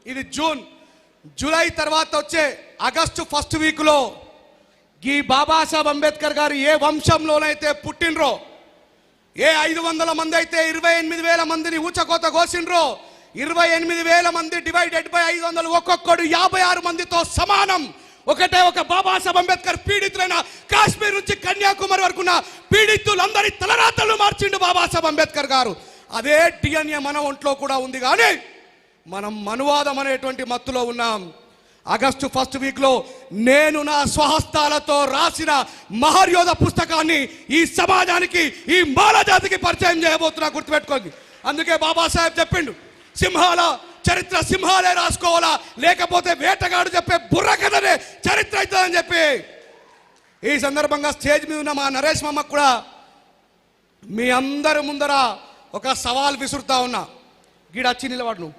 ఇది June. July తర్వాత వచ్చే ఆగస్టు ఫస్ట్ వీక్లో ఈ బాబాసాహెబ్ అంబేద్కర్ గారు ఏ వంశంలోనైతే పుట్టినరో, ఏ 500 మంది అయితే 28,000 మందిని ఊచకోత కోసిండ్రో, 28,000 మంది డివైడెడ్ బై 500 ఒక్కొక్కడు 56 మందితో సమానం. ఒకటే ఒక బాబాసాహెబ్ అంబేద్కర్ పీడితులైన కాశ్మీర్ నుంచి కన్యాకుమారి వరకున్న పీడితులందరి తలరాతలు మార్చిండు బాబాసాహెబ్ అంబేద్కర్ గారు. అదే డిఎన్ఏ మన ఒంట్లో కూడా ఉంది. కానీ మనం మనువాదం అనేటువంటి మత్తులో ఉన్నాం. ఆగస్టు ఫస్ట్ వీక్లో నేను నా స్వహస్తాలతో రాసిన మహర్యోధ పుస్తకాన్ని ఈ సమాజానికి, ఈ మాల జాతికి పరిచయం చేయబోతున్నా, గుర్తుపెట్టుకోండి. అందుకే బాబాసాహెబ్ చెప్పిండు, సింహాల చరిత్ర సింహాలే రాసుకోవాలా, లేకపోతే వేటగాడు చెప్పే బుర్ర కథనే చరిత్ర అవుతుందని చెప్పి ఈ సందర్భంగా స్టేజ్ మీద ఉన్న మా నరేష్ మామకు కూడా మీ అందరి ముందర ఒక సవాల్ విసురుతా ఉన్నా. గీడ వచ్చి నిలబడు నువ్వు.